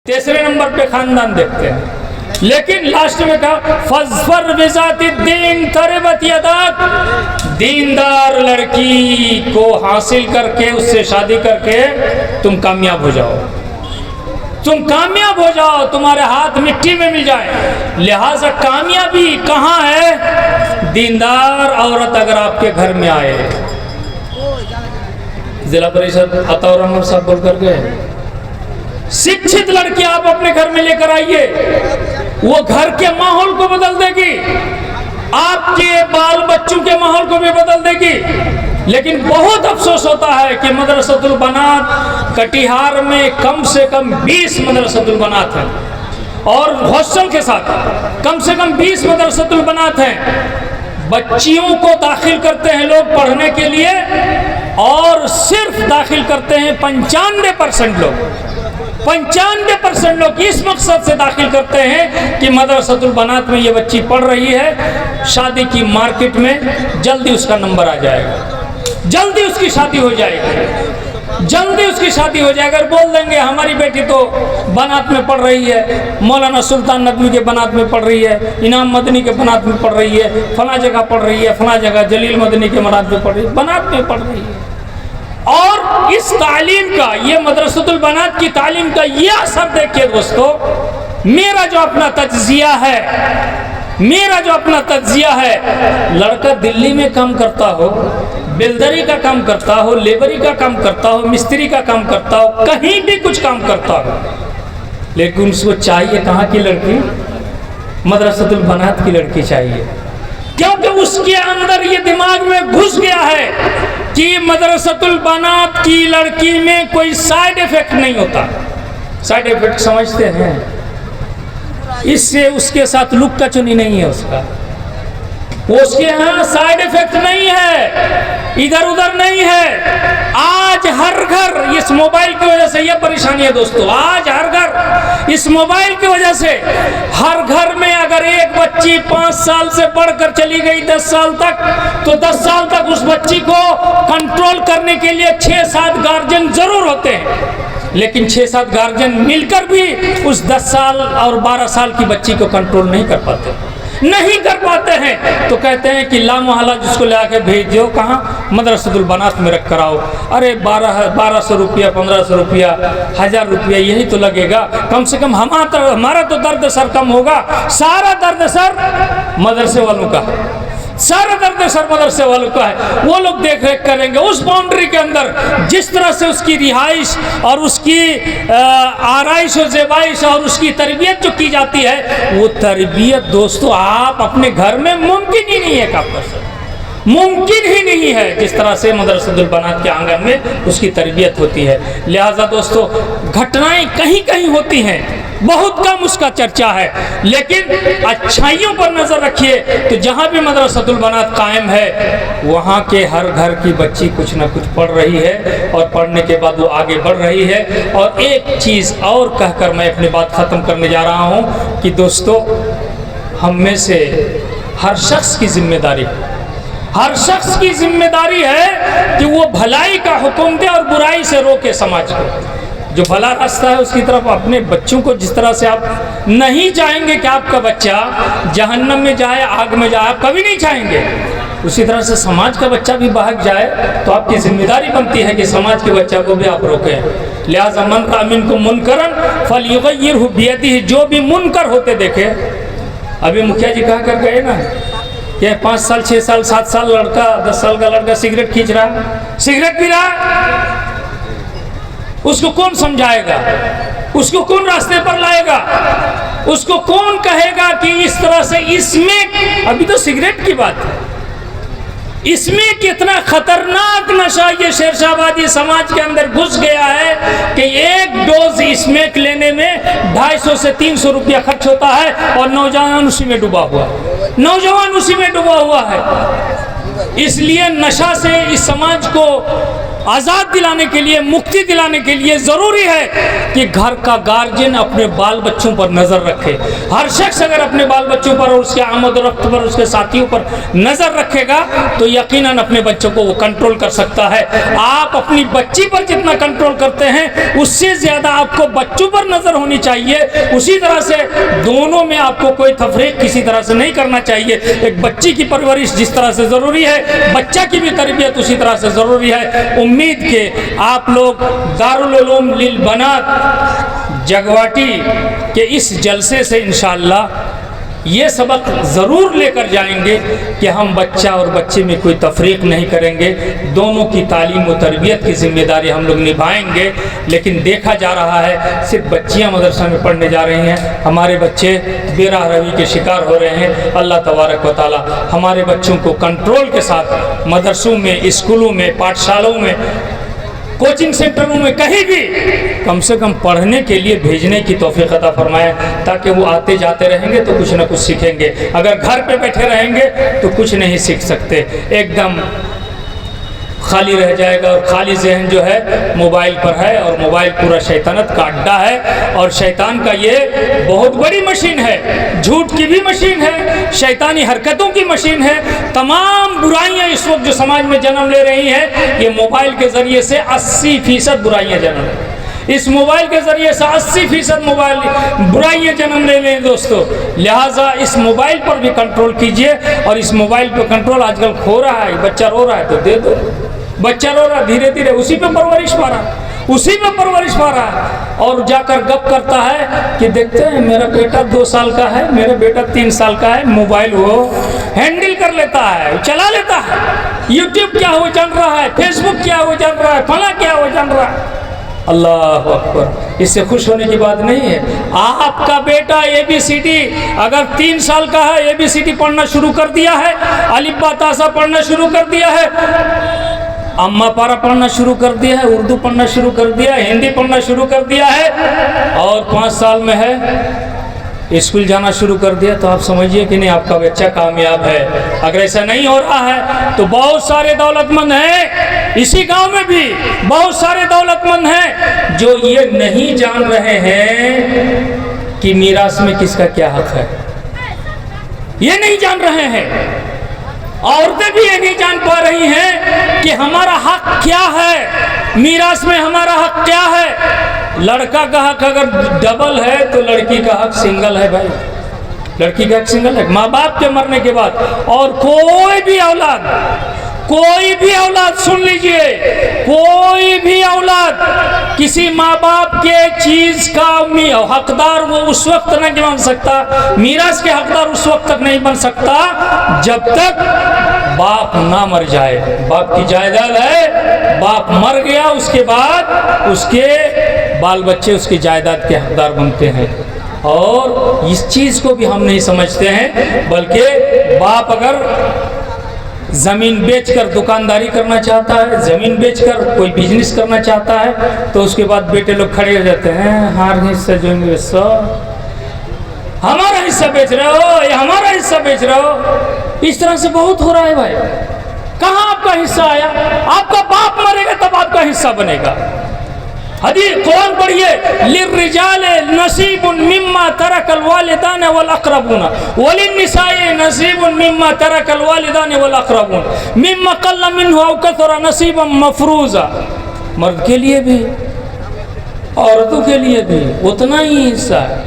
तीसरे नंबर पे खानदान देखते हैं, लेकिन लास्ट में कहा फज़फर बिज़ाति दीन तरबत यदाक, दीनदार लड़की को हासिल करके उससे शादी करके तुम कामयाब हो जाओ, तुम कामयाब हो जाओ, तुम्हारे हाथ मिट्टी में मिल जाए। लिहाजा कामयाबी कहाँ है? दीनदार औरत अगर आपके घर में आए। जिला परिषद अताउर रहमान साहब बोल कर गए, शिक्षित लड़की आप अपने घर में लेकर आइए, वो घर के माहौल को बदल देगी, आपके बाल बच्चों के माहौल को भी बदल देगी। लेकिन बहुत अफसोस होता है कि मदरसतुल बनात कटिहार में कम से कम 20 मदरसतुल बनात हैं और हॉस्टल के साथ कम से कम 20 मदरसतुल बनात हैं। बच्चियों को दाखिल करते हैं लोग पढ़ने के लिए और सिर्फ दाखिल करते हैं 95% लोग, 95% लोग इस मकसद से दाखिल करते हैं कि मदरसतुल बनात में ये बच्ची पढ़ रही है, शादी की मार्केट में जल्दी उसका नंबर आ जाएगा, जल्दी उसकी शादी हो जाएगी, जल्दी उसकी शादी हो जाएगी। अगर बोल देंगे हमारी बेटी तो बनात में पढ़ रही है, मौलाना सुल्तान नदवी के बनात में पढ़ रही है, इनाम मदनी के बनात में पढ़ रही है, फला जगह पढ़ रही है, फला जगह जलील मदनी के बनात में पढ़ रही है, बनात में पढ़ रही है। और इस तालीम का, ये मदरसतुल बनात की तालीम का ये असर देखिए दोस्तों, मेरा जो अपना तज्जिया है, मेरा जो अपना तज्जिया है, लड़का दिल्ली में काम करता हो, बिल्डरी का काम करता हो, लेबरी का काम करता हो, मिस्त्री का काम करता हो, कहीं भी कुछ काम करता हो, लेकिन उसको चाहिए कहाँ की लड़की? मदरसतुल बनात की लड़की चाहिए, क्योंकि उसके अंदर ये दिमाग में घुस गया है कि मदरसतुल बनात की लड़की में कोई साइड इफेक्ट नहीं होता। साइड इफेक्ट समझते हैं, इससे उसके साथ लुक्का चुनी नहीं है उसका, उसके यहाँ साइड इफेक्ट नहीं है, इधर उधर नहीं है। आज हर घर इस मोबाइल की वजह से यह परेशानी है दोस्तों, आज हर घर इस मोबाइल की वजह से, हर घर में अगर एक बच्ची 5 साल से बढ़कर चली गई 10 साल तक, तो 10 साल तक उस बच्ची को कंट्रोल करने के लिए 6-7 गार्जियन जरूर होते हैं, लेकिन 6-7 गार्जियन मिलकर भी उस 10 साल और 12 साल की बच्ची को कंट्रोल नहीं कर पाते, नहीं कर पाते हैं। तो कहते हैं कि ला मोहल्ला जिसको ले आके भेज दो, कहाँ? मदरसतुल बनात में रख कर आओ। अरे 1200 रुपया, 1500 रुपया, 1000 रुपया यही तो लगेगा, कम से कम हमारा तो दर्द सर कम होगा। सारा दर्द सर मदरसे वालों का, सारा दर्द सर मदरसे वालों का है। वो लोग देख रेख करेंगे उस बाउंड्री के अंदर, जिस तरह से उसकी रिहाइश और उसकी आराइश और ज़ेबाइश और उसकी तरबियत जो की जाती है, वो तरबियत दोस्तों आप अपने घर में मुमकिन ही नहीं है, आप कर सकते, मुमकिन ही नहीं है जिस तरह से मदरसतुल बनात के आंगन में उसकी तरबियत होती है। लिहाजा दोस्तों घटनाएं कहीं कहीं होती हैं, बहुत कम उसका चर्चा है, लेकिन अच्छाइयों पर नजर रखिए तो जहाँ भी मदरसतुल बनात कायम है, वहाँ के हर घर की बच्ची कुछ ना कुछ पढ़ रही है और पढ़ने के बाद वो आगे बढ़ रही है। और एक चीज़ और कहकर मैं अपनी बात ख़त्म करने जा रहा हूँ कि दोस्तों हम में से हर शख्स की जिम्मेदारी, हर शख्स की जिम्मेदारी है कि वो भलाई का हुक्म दे और बुराई से रोके समाज को। जो भला रास्ता है उसकी तरफ अपने बच्चों को, जिस तरह से आप नहीं चाहेंगे कि आपका बच्चा जहन्नम में जाए, आग में जाए, आप कभी नहीं चाहेंगे, उसी तरह से समाज का बच्चा भी बहक जाए तो आपकी जिम्मेदारी बनती है कि समाज के बच्चा को भी आप रोकें। लिहाजा मन रआ मिनकुम मुनकरन फलयुगय्यिरहु बियदिही, जो भी मुनकर होते देखे, अभी मुखिया जी कहा कर गए ना कि 5 साल 6 साल 7 साल लड़का, 10 साल का लड़का सिगरेट खींच रहा, सिगरेट पी रहा, उसको कौन समझाएगा? उसको कौन रास्ते पर लाएगा? उसको कौन कहेगा कि इस तरह से, इसमें अभी तो सिगरेट की बात है, इसमें कितना खतरनाक नशा ये शेरशाहबादी समाज के अंदर घुस गया है कि एक डोज स्मैक लेने में 250 से 300 रुपया खर्च होता है और नौजवान उसी में डूबा हुआ, नौजवान उसी में डूबा हुआ है। इसलिए नशा से इस समाज को आज़ाद दिलाने के लिए, मुक्ति दिलाने के लिए ज़रूरी है कि घर का गार्जियन अपने बाल बच्चों पर नज़र रखे। हर शख्स अगर अपने बाल बच्चों पर और उसके आमद रफ्त पर, उसके साथियों पर नज़र रखेगा तो यकीनन अपने बच्चों को वो कंट्रोल कर सकता है। आप अपनी बच्ची पर जितना कंट्रोल करते हैं उससे ज़्यादा आपको बच्चों पर नज़र होनी चाहिए। उसी तरह से दोनों में आपको कोई तफरीक किसी तरह से नहीं करना चाहिए। एक बच्ची की परवरिश जिस तरह से ज़रूरी है, बच्चा की भी तरबियत उसी तरह से ज़रूरी है। उम्मीद के आप लोग दारुल उलूम लिल बनात जगवाटी के इस जलसे से इंशाअल्लाह ये सबक ज़रूर लेकर जाएंगे कि हम बच्चा और बच्चे में कोई तफरीक नहीं करेंगे, दोनों की तालीम और तरबियत की जिम्मेदारी हम लोग निभाएंगे। लेकिन देखा जा रहा है सिर्फ बच्चियां मदरसा में पढ़ने जा रही हैं, हमारे बच्चे बेराह रवी के शिकार हो रहे हैं। अल्लाह तबारक व तआला हमारे बच्चों को कंट्रोल के साथ मदरसों में, स्कूलों में, पाठशालाओं में, कोचिंग सेंटरों में कहीं भी कम से कम पढ़ने के लिए भेजने की तौफीक अता फरमाए, ताकि वो आते जाते रहेंगे तो कुछ ना कुछ सीखेंगे। अगर घर पे बैठे रहेंगे तो कुछ नहीं सीख सकते, एकदम खाली रह जाएगा। और खाली जहन जो है मोबाइल पर है, और मोबाइल पूरा शैतानत का अड्डा है। और शैतान का ये बहुत बड़ी मशीन है, झूठ की भी मशीन है, शैतानी हरकतों की मशीन है। तमाम बुराइयां इस वक्त जो समाज में जन्म ले रही हैं, ये मोबाइल के ज़रिए से 80% बुराइयां जन्म ले, इस मोबाइल के ज़रिए से 80% मोबाइल बुराइयां जन्म ले लें दोस्तों। लिहाजा इस मोबाइल पर भी कंट्रोल कीजिए। और इस मोबाइल पर कंट्रोल आजकल खो रहा है, बच्चा रो रहा है तो दे दो, बच्चा रो रहा, धीरे धीरे उसी पे परवरिश पा रहा, उसी में परवरिश पा रहा है। और जाकर गप करता है कि देखते हैं मेरा बेटा 2 साल का है, मेरा बेटा 3 साल का है, मोबाइल वो हैंडल कर लेता है, चला लेता है। यूट्यूब क्या हो जान रहा है, फेसबुक क्या हो जान रहा है, फला क्या हो जान रहा है। अल्लाह अकबर, इससे खुश होने की बात नहीं है। आपका बेटा ABCD अगर 3 साल का है, ABCD पढ़ना शुरू कर दिया है, अलिफ बा ता सा पढ़ना शुरू कर दिया है, अम्मा पारा पढ़ना शुरू कर दिया है, उर्दू पढ़ना शुरू कर दिया है, हिंदी पढ़ना शुरू कर दिया है, और 5 साल में है स्कूल जाना शुरू कर दिया, तो आप समझिए कि नहीं आपका बच्चा कामयाब है। अगर ऐसा नहीं हो रहा है तो बहुत सारे दौलतमंद हैं, इसी गांव में भी बहुत सारे दौलतमंद हैं जो ये नहीं जान रहे हैं कि मीरास में किसका क्या हक है, ये नहीं जान रहे हैं। औरतें भी ये नहीं जान पा रही हैं कि हमारा हक क्या है, मीरास में हमारा हक क्या है। लड़का का हक अगर डबल है तो लड़की का हक सिंगल है भाई, लड़की का हक सिंगल है माँ बाप के मरने के बाद। और कोई भी औलाद सुन लीजिए, कोई भी औलाद किसी माँ बाप के चीज का हकदार वो उस वक्त नहीं बन सकता, मीरास के हकदार उस वक्त तक नहीं बन सकता जब तक बाप ना मर जाए। बाप की जायदाद है, बाप मर गया उसके बाद उसके बाल बच्चे उसकी जायदाद के हकदार बनते हैं। और इस चीज को भी हम नहीं समझते हैं, बल्कि बाप अगर ज़मीन बेचकर दुकानदारी करना चाहता है, ज़मीन बेचकर कोई बिजनेस करना चाहता है, तो उसके बाद बेटे लोग खड़े हो जाते हैं, हर हिस्सा जो हमारा हिस्सा बेच रहे हो, ये हमारा हिस्सा बेच रहे हो। इस तरह से बहुत हो रहा है भाई। कहाँ आपका हिस्सा आया? आपका बाप मरेगा तब आपका हिस्सा बनेगा। हदीस कुरान पढ़िए, लिर्रिजाल नसीबुन मिम्मा तरकल वालिदान वल अक़रबून वलिन्निसाई नसीबुन मिम्मा तरकल वालिदान वल अक़रबून मिम्मा क़ल्ल मिन्हु औ कथरा नसीबन मफ़रूज़ा। मर्द के लिए भी औरतों के लिए भी उतना ही हिस्सा है।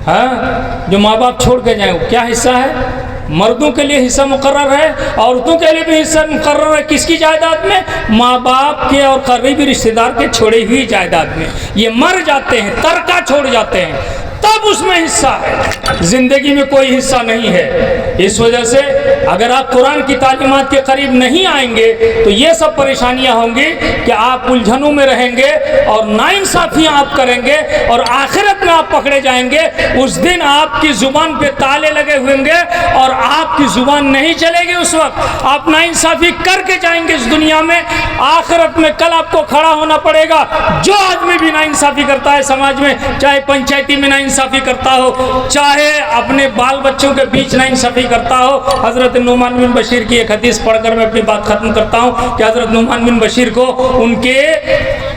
हाँ, जो माँ बाप छोड़ के जाए क्या हिस्सा है? मर्दों के लिए हिस्सा मुकर्रर है, औरतों के लिए भी हिस्सा मुकर्रर है। किसकी जायदाद में? माँ बाप के और करीबी रिश्तेदार के छोड़े हुई जायदाद में। ये मर जाते हैं, तरका छोड़ जाते हैं, तब उसमें हिस्सा है, जिंदगी में कोई हिस्सा नहीं है। इस वजह से अगर आप कुरान की तालीमात के करीब नहीं आएंगे तो ये सब परेशानियां होंगी कि आप उलझनों में रहेंगे और नाइंसाफियां आप करेंगे और आखिरत में आप आप पकड़े जाएंगे, उस दिन आपकी जुबान पे ताले लगे होंगे और आपकी जुबान नहीं चलेगी। उस वक्त आप नाइंसाफी करके जाएंगे इस दुनिया में, आखिरत में कल आपको खड़ा होना पड़ेगा। जो आदमी भी नाइंसाफी करता है समाज में, चाहे पंचायती में नाइंसाफी करता हो, चाहे अपने बाल बच्चों के बीच नाइंसाफी करता हो। हज़रत नुमान बिन बशीर की एक हदीस पढ़कर मैं अपनी बात खत्म करता हूँ कि हज़रत नुमान बिन बशीर को उनके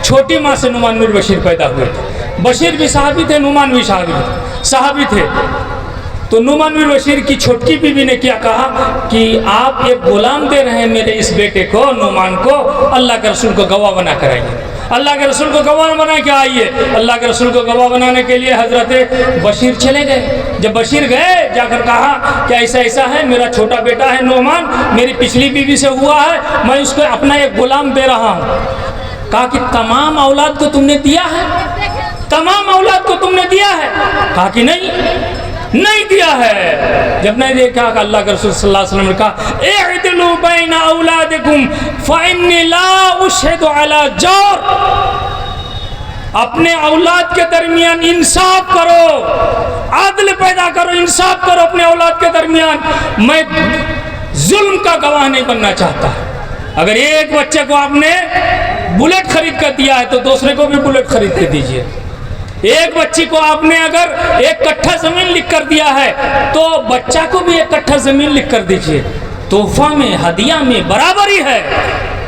छोटी माँ से नुमान बिन बशीर पैदा हुए थे। बशीर भी सहाबी थे, नुमान भी सहाबी थे। तो नुमान बिन बशीर की छोटकी बीवी ने क्या कहा कि आप एक गुलाम दे रहे हैं मेरे इस बेटे को, नुमान को, अल्लाह के रसूल को गवाह बना कर आइए, अल्लाह के रसूल को गवाह बना के आइए। अल्लाह के रसूल को गवाह बनाने के लिए हज़रत बशीर चले गए। जब बशीर गए, जाकर कहा कि ऐसा ऐसा है, मेरा छोटा बेटा है नुमान, मेरी पिछली बीवी से हुआ है, मैं उसको अपना एक गुलाम दे रहा हूँ। कहा कि तमाम औलाद को तुमने दिया है, तमाम औलाद को तुमने दिया है? कहा कि नहीं दिया है। जब नहीं देखा, अल्लाह के रसूल सल्लल्लाहु अलैहि वसल्लम ने कहा इअदिलू बैन औलादिकुम फइन्नी ला उशहिदु अला जौर, अपने औलाद के दरमियान इंसाफ करो, आदल पैदा करो, इंसाफ करो अपने औलाद के दरमियान। मैं जुल्म का गवाह नहीं बनना चाहता। अगर एक बच्चे को आपने बुलेट खरीद कर दिया है तो दूसरे को भी बुलेट खरीद के दीजिए। एक बच्ची को आपने अगर एक कट्ठा जमीन लिख कर दिया है तो बच्चा को भी एक कट्ठा जमीन लिख कर दीजिए। तोहफा में, हदिया में बराबरी है,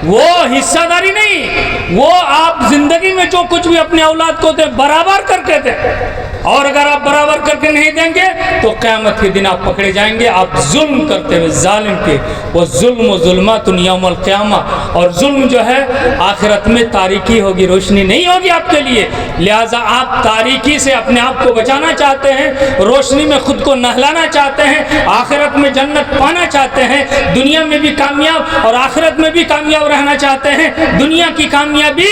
वो हिस्सादारी नहीं। वो आप जिंदगी में जो कुछ भी अपने औलाद को दे, बराबर करके दे। और अगर आप बराबर करके नहीं देंगे तो क़यामत के दिन आप पकड़े जाएंगे, आप जुल्म करते हुए जालिम के। वो जुल्म जुल्मातुन यौमल क़यामा, और जुल्म जो है आखिरत में तारीकी होगी, रोशनी नहीं होगी आपके लिए। लिहाजा आप तारीकी से अपने आप को बचाना चाहते हैं, रोशनी में खुद को नहलाना चाहते हैं, आखिरत में जन्नत पाना चाहते हैं, दुनिया में भी कामयाब और आखिरत में भी कामयाब रहना चाहते हैं। दुनिया की कामयाबी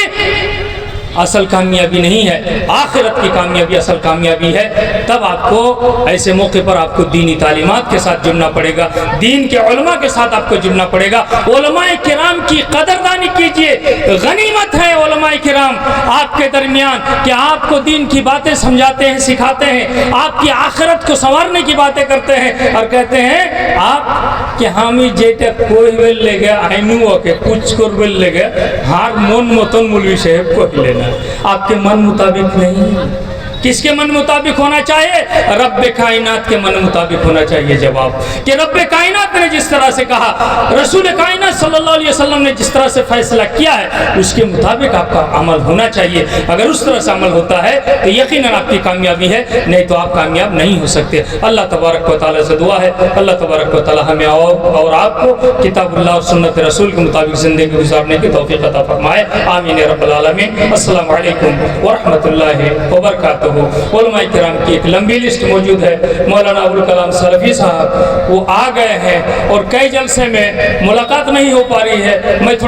असल कामयाबी नहीं है, आखिरत की कामयाबी असल कामयाबी है। तब आपको ऐसे मौके पर आपको दीनी तालीमात के साथ जुड़ना पड़ेगा, दीन के उलमा के साथ आपको जुड़ना पड़ेगा। उलमाए किराम की कदरदानी कीजिए, गनीमत है उलमाए किराम आपके दरमियान कि आपको दीन की बातें समझाते हैं, सिखाते हैं, आपकी आखिरत को संवारने की बातें करते हैं और कहते हैं आप कि हामी जेटा कोई बेल ले गया आइनू के कुछ कर बेल ले गया हार मन मतन मौलवी साहब को लेना, आपके मन मुताबिक नहीं। किसके मन मुताबिक होना चाहिए? रब्बे कायनात के मन मुताबिक होना चाहिए। जवाब कि रब्बे कायनात ने जिस तरह से कहा, रसूल कायनात सल्लल्लाहु अलैहि वसल्लम ने जिस तरह से फैसला किया है उसके मुताबिक आपका अमल होना चाहिए। अगर उस तरह से अमल होता है तो यकीनन आपकी कामयाबी है, नहीं तो आप कामयाब नहीं हो सकते। अल्लाह तबारक व तआला से दुआ है, अल्लाह तबारक व तआला हमें और आपको किताबुल्लाह और सुन्नत रसूल के मुताबिक ज़िंदगी गुजारने की तौफीक अता फरमाए। आमीन या रब्बल आलमीन। अस्सलामु अलैकुम व रहमतुल्लाहि व बरकातुहू। उलमाए किराम की एक लंबी लिस्ट मौजूद है। मौलाना अबुल कलाम सलफी साहब वो आ गए हैं और कई जलसे में मुलाकात नहीं हो पा रही है। मैं